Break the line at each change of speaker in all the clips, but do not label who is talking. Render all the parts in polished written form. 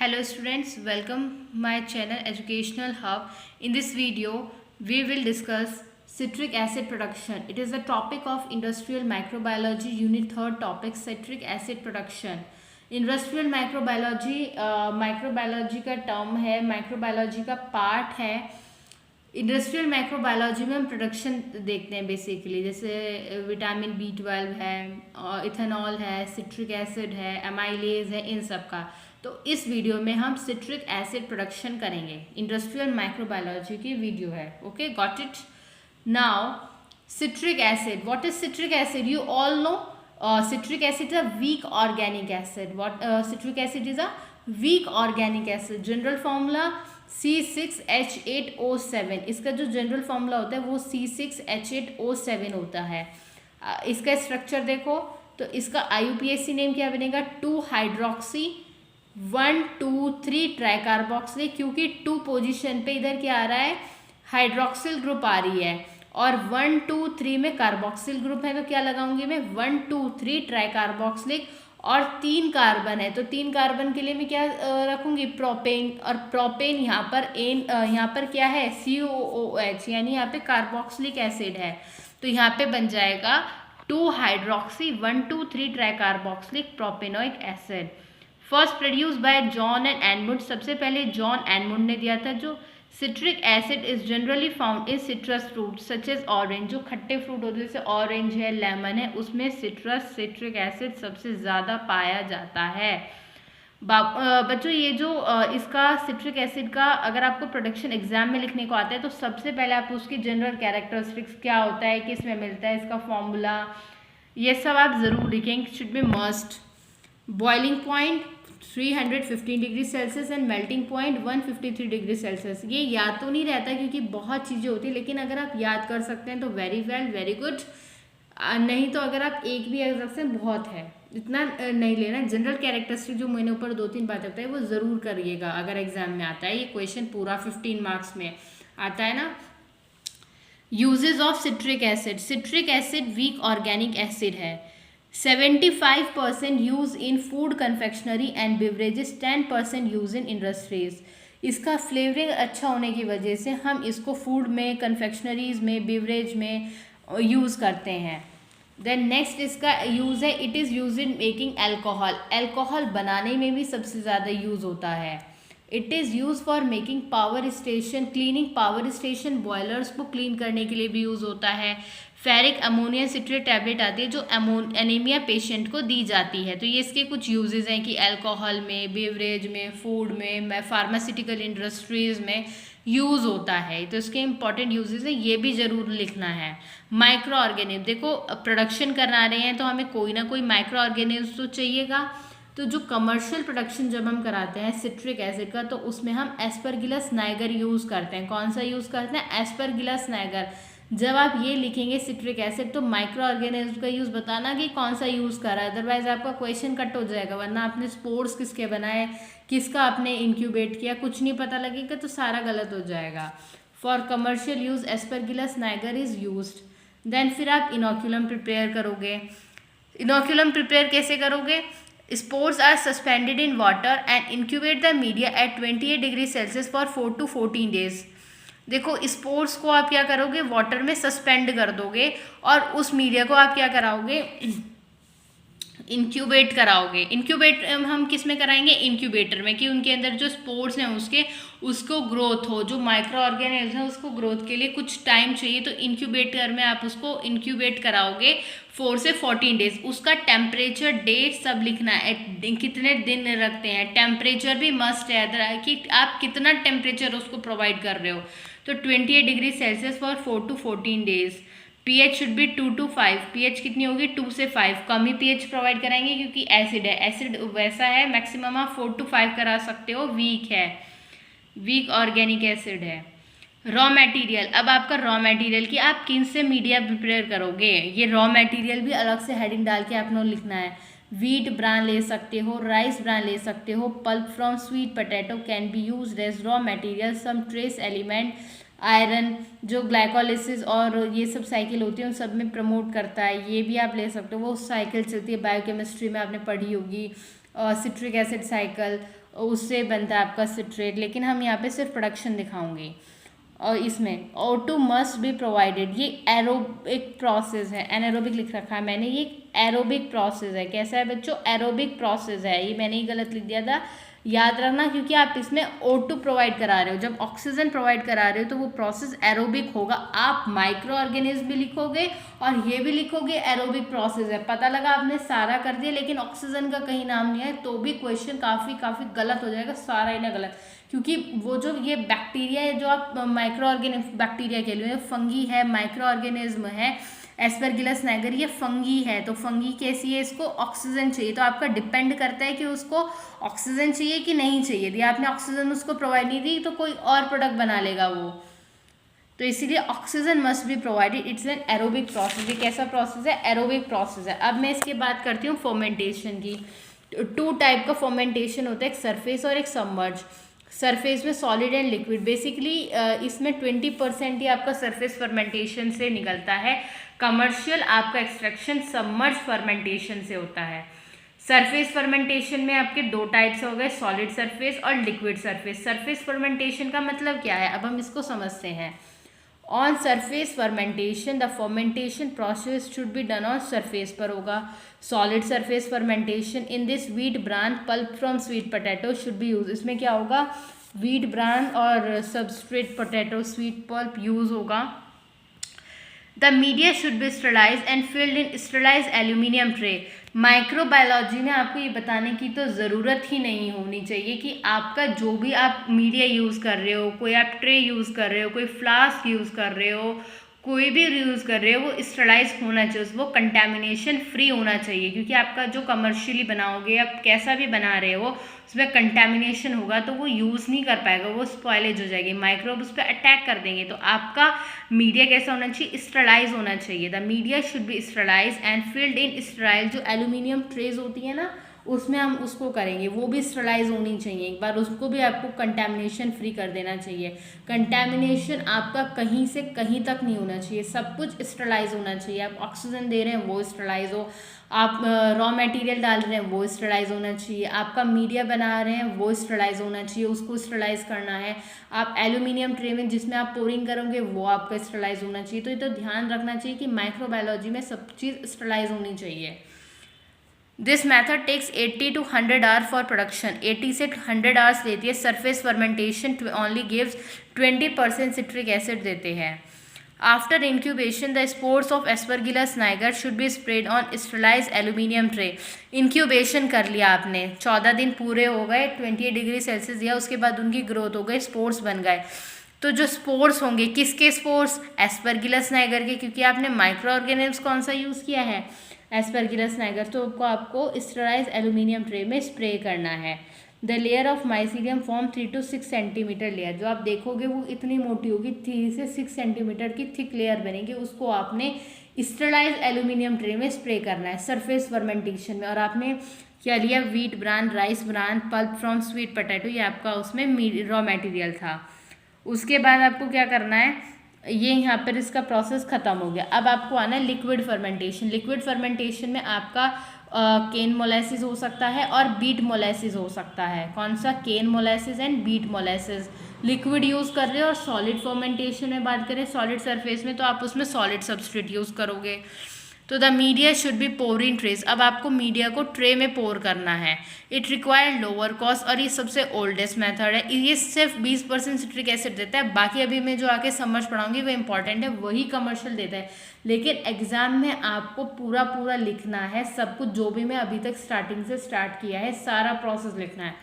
Hello students, welcome my channel Educational Hub. In this video, we will discuss citric acid production. It is a topic of industrial microbiology, unit 3rd topic citric acid production. Industrial microbiology का term है, microbiology का part है. Industrial microbiology में हम production देखते हैं basically, जैसे vitamin B12 है, इथेनॉल है, सिट्रिक एसिड है, एमाइलेज है, इन सब का. तो इस वीडियो में हम सिट्रिक एसिड प्रोडक्शन करेंगे. इंडस्ट्रियल माइक्रोबायोलॉजी की वीडियो है. Okay, got it. Now citric acid, what is citric acid? You all know citric acid is a weak organic acid. What citric acid is a weak organic acid. General formula C6H8O7. इसका जो general formula होता है वो C6H8O7 होता है. इसका structure देखो तो इसका IUPAC नेम क्या बनेगा? 2-हाइड्रोक्सी 1,2,3 ट्राइकार्बोक्सिलिक, क्योंकि 2 पोजीशन पे इधर क्या आ रहा है? हाइड्रोक्सिल ग्रुप आ रही है और 1,2,3 में कार्बोक्सिल ग्रुप है. तो क्या लगाऊंगी मैं? 1,2,3 ट्राइकार्बोक्सिलिक और 3 कार्बन है तो 3 कार्बन के लिए मैं क्या रखूंगी? प्रोपेन. और प्रोपेन यहाँ पर क्या है? COOH, यानी यहाँ पे कार्बोक्सिलिक एसिड है. तो यहाँ पे बन जाएगा 2-हाइड्रोक्सी 1,2,3 tricarboxylic propanoic acid. First produce by John and Edmund. सबसे पहले जॉन एडमंड ने दिया था. जो citric acid is generally found in citrus fruit such as orange. जो खट्टे फ्रूट होते हैं जैसे ऑरेंज है, लेमन है, उसमें सिट्रिक एसिड सबसे ज़्यादा पाया जाता है. बच्चों ये जो इसका सिट्रिक एसिड का अगर आपको प्रोडक्शन एग्जाम में लिखने को आता है तो सबसे पहले आप उसकी जनरल कैरेक्टरिस्टिक्स क्या होता है, किस में मिलता है, इसका फॉर्मूला, ये सब आप ज़रूर लिखेंगे. Should be must. Boiling point 315 degree Celsius and melting point 153 degree Celsius. ये याद तो नहीं रहता क्योंकि बहुत चीज़ें होती हैं, लेकिन अगर आप याद कर सकते हैं तो वेरी वेल, वेरी गुड. नहीं तो अगर आप एक भी रख सकते हैं बहुत है, इतना नहीं लेना. जनरल कैरेक्टरिस्टिक जो मैंने ऊपर 2-3 बातें बताई वो ज़रूर करिएगा अगर एग्जाम में आता है. ये क्वेश्चन पूरा 15 मार्क्स में आता है ना. Uses of citric acid. Citric acid weak organic acid है. 75% use in food confectionery and beverages, 10% use in industries. इसका फ्लेवरिंग अच्छा होने की वजह से हम इसको फूड में, कन्फेक्शनरीज में, बेवरेज में यूज़ करते हैं. देन नेक्स्ट इसका यूज़ है, it is use in making alcohol. Alcohol बनाने में भी सबसे ज़्यादा यूज़ होता है. It is use for making power station, cleaning power station, boilers को क्लीन करने के लिए भी यूज़ होता है. फेरिक अमोनियम सिट्रेट टैबलेट आती है जो एनीमिया पेशेंट को दी जाती है. तो ये इसके कुछ यूजेस हैं कि अल्कोहल में, बेवरेज में, फूड में, फार्मास्यूटिकल इंडस्ट्रीज़ में यूज़ होता है. तो इसके इंपॉर्टेंट यूजेस हैं, ये भी ज़रूर लिखना है. Micro organism. देखो प्रोडक्शन करना रहे हैं तो हमें कोई ना कोई माइक्रो ऑर्गेनिज्म तो चाहिएगा. तो जो कमर्शियल प्रोडक्शन जब हम कराते हैं सिट्रिक एसिड का तो उसमें हम एस्परगिलस नाइगर यूज़ करते हैं. कौन सा यूज़ करते हैं? Aspergillus Niger. जब आप ये लिखेंगे सिट्रिक एसिड तो माइक्रो ऑर्गेनिज्म का यूज़ बताना कि कौन सा यूज़ करा है, अदरवाइज आपका क्वेश्चन कट हो जाएगा. वरना आपने स्पोर्स किसके बनाए, किसका आपने इंक्यूबेट किया, कुछ नहीं पता लगेगा तो सारा गलत हो जाएगा. For commercial use Aspergillus niger is used. Then फिर आप इनोक्यूलम प्रिपेयर करोगे. इनोक्यूलम प्रिपेयर कैसे करोगे? Spores are suspended in water and incubate the media at 28 degree Celsius for 4 to 14 days. देखो स्पोर्स को आप क्या करोगे? वाटर में सस्पेंड कर दोगे और उस मीडिया को आप क्या कराओगे? इंक्यूबेट कराओगे. इंक्यूबेट हम किस में कराएंगे? इंक्यूबेटर में, कि उनके अंदर जो स्पोर्स हैं उसको ग्रोथ हो. जो माइक्रो ऑर्गेनिज्म है उसको ग्रोथ के लिए कुछ टाइम चाहिए, तो इंक्यूबेटर में आप उसको इंक्यूबेट कराओगे 4 से 14 डेज. उसका टेम्परेचर, डेट सब लिखना है, कितने दिन रखते हैं. टेम्परेचर भी मस्ट है कि आप कितना टेम्परेचर उसको प्रोवाइड कर रहे हो. तो 28 degree Celsius for 4 to 14 days. pH should be 2 to 5. pH कितनी होगी? 2 से 5. कम ही pH प्रोवाइड कराएंगे क्योंकि एसिड है. एसिड वैसा है मैक्सिमम आप 4 to 5 करा सकते हो. वीक है, वीक ऑर्गेनिक एसिड है. Raw material. अब आपका रॉ मटेरियल कि आप किन से मीडिया प्रिपेयर करोगे, ये रॉ मटेरियल भी अलग से हेडिंग डाल के आपने लिखना है. वीट ब्रान ले सकते हो, राइस ब्रान ले सकते हो. Pulp from sweet potato can be used as raw material. Some trace element iron जो ग्लाइकोलिसिस और ये सब साइकिल होती है उन सब में प्रमोट करता है, ये भी आप ले सकते हो. वो साइकिल चलती है बायोकेमिस्ट्री में आपने पढ़ी होगी, सिट्रिक एसिड साइकिल. उससे बनता है आपका सिट्रेट, लेकिन हम यहाँ पे सिर्फ प्रोडक्शन दिखाऊंगे। और इसमें O2 मस्ट बी प्रोवाइडेड, ये एरोबिक प्रोसेस है, एनारोबिक लिख रखा है मैंने, ये एरोबिक प्रोसेस है। कैसा है बच्चों? एरोबिक प्रोसेस है। ये मैंने ही गलत लिख दिया था, याद रखना, क्योंकि आप इसमें O2 प्रोवाइड करा रहे हो। जब ऑक्सीजन प्रोवाइड करा रहे हो तो वो प्रोसेस एरोबिक होगा। आप माइक्रो ऑर्गेनिज्म भी लिखोगे और ये भी लिखोगे एरोबिक प्रोसेस है। पता लगा आपने सारा कर दिया लेकिन ऑक्सीजन का कहीं नाम नहीं है, तो भी क्वेश्चन काफ़ी गलत हो जाएगा, सारा ही ना गलत। क्योंकि वो जो ये बैक्टीरिया है जो आप माइक्रो ऑर्गेनिज्म, बैक्टीरिया के लिए फंगी है, माइक्रो ऑर्गेनिज्म है, एस्परगिलस नाइगर ये फंगी है। तो फंगी कैसी है? इसको ऑक्सीजन चाहिए, तो आपका डिपेंड करता है कि उसको ऑक्सीजन चाहिए कि नहीं चाहिए। यदि आपने ऑक्सीजन उसको प्रोवाइड नहीं दी तो कोई और प्रोडक्ट बना लेगा वो, तो इसीलिए oxygen must be provided. It's an aerobic process. ये कैसा प्रोसेस है? एरोबिक प्रोसेस है। अब मैं इसकी बात करती हूँ फर्मेंटेशन की। 2 टाइप का फर्मेंटेशन होता है, एक सरफेस और एक सबमर्ज। सरफेस में सॉलिड एंड लिक्विड। बेसिकली इसमें 20% ही आपका सरफेस फर्मेंटेशन से निकलता है। कमर्शियल आपका एक्सट्रैक्शन सबमर्ज फर्मेंटेशन से होता है। सरफेस फर्मेंटेशन में आपके 2 टाइप्स हो गए, सॉलिड सरफेस और लिक्विड सरफेस। सरफेस फर्मेंटेशन का मतलब क्या है? अब हम इसको समझते हैं। On surface fermentation, the fermentation process should be done on surface पर होगा। Solid surface fermentation, in this wheat bran pulp from sweet potato should be use. इसमें क्या होगा? व्हीट ब्रान और substrate potato sweet pulp use होगा। The media should be sterilize and filled in sterilize aluminium tray. Microbiology में आपको ये बताने की तो ज़रूरत ही नहीं होनी चाहिए कि आपका जो भी आप मीडिया यूज़ कर रहे हो, कोई आप ट्रे यूज़ कर रहे हो, कोई फ्लास्क यूज़ कर रहे हो, कोई भी यूज़ कर रहे हो, वो स्टरलाइज होना चाहिए, वो कंटेमिनेशन फ्री होना चाहिए। क्योंकि आपका जो कमर्शियली बनाओगे, आप कैसा भी बना रहे हो, उसमें कंटेमिनेशन होगा तो वो यूज़ नहीं कर पाएगा, वो स्पॉइलेज हो जाएगी, माइक्रोब उस पर अटैक कर देंगे। तो आपका मीडिया कैसा होना चाहिए? स्टरलाइज होना चाहिए। The media should be sterilize and filled in sterile. जो एल्यूमिनियम ट्रेज होती है ना, उसमें हम उसको करेंगे, वो भी स्टरलाइज होनी चाहिए। एक बार उसको भी आपको कंटेमिनेशन फ्री कर देना चाहिए। कंटेमिनेशन आपका कहीं से कहीं तक नहीं होना चाहिए, सब कुछ स्टरलाइज होना चाहिए। आप ऑक्सीजन दे रहे हैं वो स्टरलाइज हो, आप रॉ मटेरियल डाल रहे हैं वो स्टरलाइज होना चाहिए, आपका मीडिया बना रहे हैं वो स्टरलाइज होना चाहिए, उसको स्टरलाइज करना है। आप एल्यूमिनियम ट्रे में जिसमें आप पोरिंग करोगे वो आपका स्टरलाइज होना चाहिए। तो ये तो ध्यान रखना चाहिए कि माइक्रोबायोलॉजी में सब चीज़ स्टरलाइज होनी चाहिए। This method takes 80 to 100 hour for production. 80 से 100 आवर्स लेती है। Surface fermentation only gives 20% citric acid देते हैं। After incubation the spores of Aspergillus niger should be spread on sterilize aluminium tray. Incubation कर लिया आपने, 14 दिन पूरे हो गए, 28 डिग्री सेल्सियस दिया, उसके बाद उनकी ग्रोथ हो गई, स्पोर्स बन गए। तो जो स्पोर्स होंगे, किसके स्पोर्स? एस्परगिलस नाइगर के, क्योंकि आपने माइक्रो ऑर्गेनिज्म कौन सा यूज़ किया है? Aspergillus Niger. तो आपको स्टरलाइज एल्यूमिनियम ट्रे में स्प्रे करना है। The layer of mycelium form 3 to 6 centimetre layer. जो आप देखोगे वो इतनी मोटी होगी, 3 से 6 सेंटीमीटर की थिक लेयर बनेगी, उसको आपने स्टरलाइज एल्यूमिनियम ट्रे में स्प्रे करना है सरफेस फर्मेंटेशन में। और आपने क्या लिया? Wheat bran, rice bran, pulp from sweet potato, ये आपका उसमें रॉ मटेरियल था। उसके बाद आपको क्या करना है? ये यहाँ पर इसका प्रोसेस ख़त्म हो गया। अब आपको आना है लिक्विड फर्मेंटेशन। लिक्विड फर्मेंटेशन में आपका केन मोलेसिस हो सकता है और बीट मोलेसिस हो सकता है। कौन सा? Cane molasses and beet molasses. Liquid use कर रहे हो। और सॉलिड फर्मेंटेशन में बात करें, सॉलिड सरफेस में, तो आप उसमें सॉलिड सब्सट्रेट यूज़ करोगे। तो the media should be pour in trays. अब आपको मीडिया को ट्रे में पोर करना है। इट रिक्वायर लोअर कॉस्ट, और ये सबसे ओल्डेस्ट मेथड है। ये सिर्फ 20% सिट्रिक एसिड देता है, बाकी अभी मैं जो आके समझ पढ़ाऊंगी वो इंपॉर्टेंट है, वही कमर्शियल देता है। लेकिन एग्जाम में आपको पूरा लिखना है, सब कुछ जो भी मैं अभी तक स्टार्टिंग से स्टार्ट किया है सारा प्रोसेस लिखना है।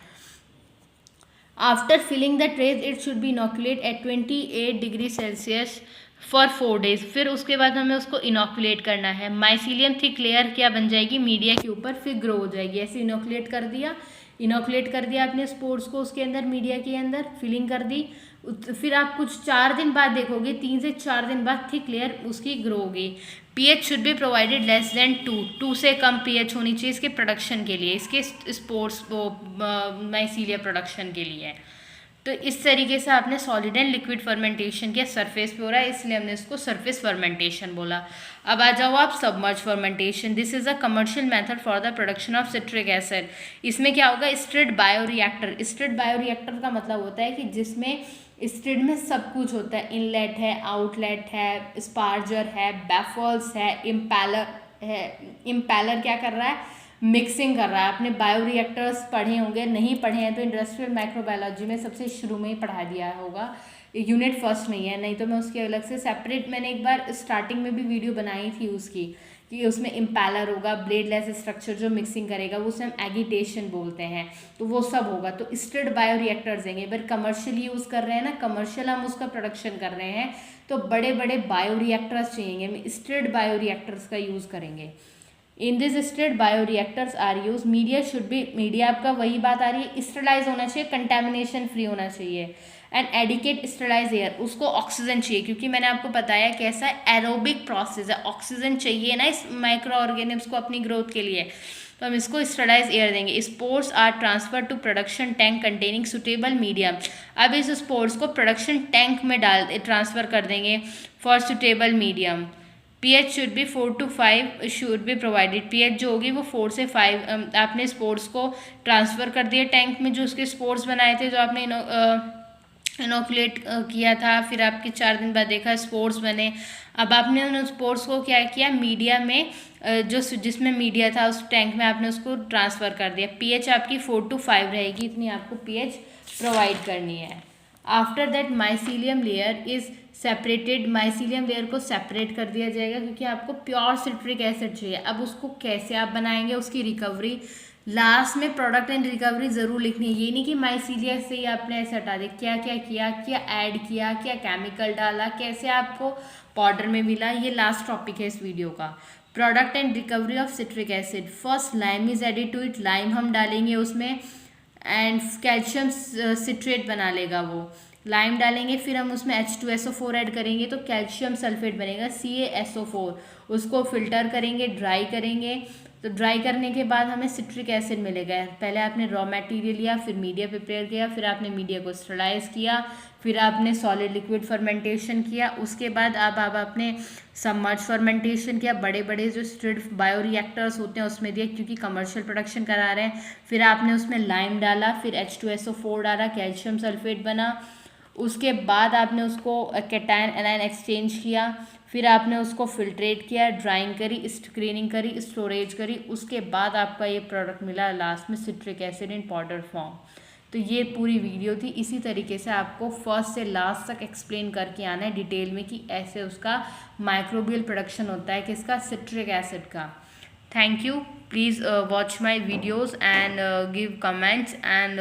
After filling the trays it should be inoculate at 28 degree Celsius for 4 days। फिर उसके बाद हमें उसको इनोकुलेट करना है। माइसीलियम थिक लेयर क्या बन जाएगी? मीडिया के ऊपर, फिर ग्रो हो जाएगी। ऐसे इनोकुलेट कर दिया आपने स्पोर्स को उसके अंदर, मीडिया के अंदर फिलिंग कर दी। फिर आप कुछ 4 दिन बाद देखोगे, 3 से 4 दिन बाद थिक लेयर उसकी ग्रो होगी। PH should be provided less than 2 से कम पीएच होनी चाहिए इसके प्रोडक्शन के लिए, इसके स्पोर्स माइसीलिया प्रोडक्शन के लिए। तो इस तरीके से आपने सॉलिड एंड लिक्विड फर्मेंटेशन किया, सरफेस पे हो रहा है इसलिए हमने इसको सरफेस फर्मेंटेशन बोला। अब आ जाओ आप submerge fermentation. This is a commercial method for the production of citric acid. इसमें क्या होगा, स्टिर्ड बायोरिएक्टर। स्टिर्ड बायोरिएक्टर का मतलब होता है कि जिसमें स्टिर्ड में सब कुछ होता है, इनलेट है, आउटलेट है, स्पार्जर है, बैफल्स है, इम्पैलर है। इम्पैलर क्या कर रहा है, मिक्सिंग कर रहा है। आपने बायोरिएक्टर्स पढ़े होंगे, नहीं पढ़े हैं तो इंडस्ट्रियल माइक्रोबायोलॉजी में सबसे शुरू में ही पढ़ा दिया होगा, यूनिट फर्स्ट नहीं है, नहीं तो मैं उसकी अलग से सेपरेट, मैंने एक बार स्टार्टिंग में भी वीडियो बनाई थी उसकी, कि उसमें इम्पैलर होगा, ब्लेडलेस स्ट्रक्चर जो मिक्सिंग करेगा वो उसे हम एगिटेशन बोलते हैं, तो वो सब होगा। तो स्टिर्ड बायोरिएक्टर्स देंगे, बट कमर्शियल यूज़ कर रहे हैं ना, कमर्शियल हम उसका प्रोडक्शन कर रहे हैं तो बड़े बड़े बायोरिएक्टर्स चाहिए, हम स्टिर्ड बायोरिएक्टर्स का यूज़ करेंगे। In this stirred bioreactors are use, media should be, media आपका वही बात आ रही है, स्टरलाइज होना चाहिए, कंटेमिनेशन फ्री होना चाहिए, एंड एडिकेट स्टरलाइज एयर, उसको ऑक्सीजन चाहिए, क्योंकि मैंने आपको बताया कैसा एरोबिक प्रोसेस है, ऑक्सीजन चाहिए ना इस माइक्रो ऑर्गेनिम्स को अपनी ग्रोथ के लिए, तो हम इसको स्टरलाइज एयर देंगे। Spores are transfer to production tank containing suitable medium, अब इस स्पोर्स को प्रोडक्शन टैंक में ट्रांसफर कर देंगे for suitable medium. pH should be 4 to 5 should be provided, pH जो होगी वो 4 से 5, आपने स्पोर्स को ट्रांसफ़र कर दिया टैंक में, जो उसके स्पोर्स बनाए थे, जो आपने इनोकुलेट किया था, फिर आपके 4 दिन बाद देखा स्पोर्स बने। अब आपने उन स्पोर्स को क्या किया, मीडिया में जो जिसमें मीडिया था उस टैंक में आपने उसको ट्रांसफ़र कर दिया। pH आपकी 4 to 5 रहेगी, इतनी आपको pH प्रोवाइड करनी है। After that mycelium layer is separated, mycelium layer को सेपरेट कर दिया जाएगा, क्योंकि आपको प्योर सिट्रिक एसिड चाहिए। अब उसको कैसे आप बनाएंगे, उसकी रिकवरी लास्ट में प्रोडक्ट एंड रिकवरी ज़रूर लिखनी है, ये नहीं कि माइसीलिया से ही आपने ऐसे हटा दिया, क्या क्या किया, क्या ऐड किया, क्या केमिकल डाला, कैसे आपको पाउडर में मिला, ये लास्ट टॉपिक है इस वीडियो का। Product and recovery of citric acid, first lime is added to it, lime हम डालेंगे उसमें, एंड कैल्शियम सिट्रेट बना लेगा वो, लाइम डालेंगे, फिर हम उसमें H2SO4 ऐड करेंगे तो कैल्शियम सल्फेट बनेगा CaSO4, उसको फिल्टर करेंगे, ड्राई करेंगे, तो ड्राई करने के बाद हमें सिट्रिक एसिड मिलेगा। पहले आपने रॉ मटेरियल लिया, फिर मीडिया प्रिपेयर किया, फिर आपने मीडिया को स्टरलाइज किया, फिर आपने सॉलिड लिक्विड फर्मेंटेशन किया, उसके बाद अब आपने सबमर्ज फर्मेंटेशन किया, बड़े बड़े जो स्टिर्ड बायोरिएक्टर्स होते हैं उसमें दिया, क्योंकि कमर्शियल प्रोडक्शन करा रहे हैं। फिर आपने उसमें लाइम डाला, फिर H2SO4 डाला, कैल्शियम सल्फेट बना, उसके बाद आपने उसको कैटायन एनायन एक्सचेंज किया, फिर आपने उसको फिल्ट्रेट किया, ड्राइंग करी, स्क्रीनिंग करी, स्टोरेज करी, उसके बाद आपका ये प्रोडक्ट मिला लास्ट में citric acid in powder form. तो ये पूरी वीडियो थी, इसी तरीके से आपको फर्स्ट से लास्ट तक एक्सप्लेन करके आना है डिटेल में कि ऐसे उसका माइक्रोबियल प्रोडक्शन होता है किसका, सिट्रिक एसिड का। Thank you, please watch my videos and give comments and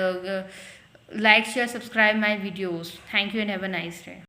like, share, subscribe my videos. Thank you and have a nice day.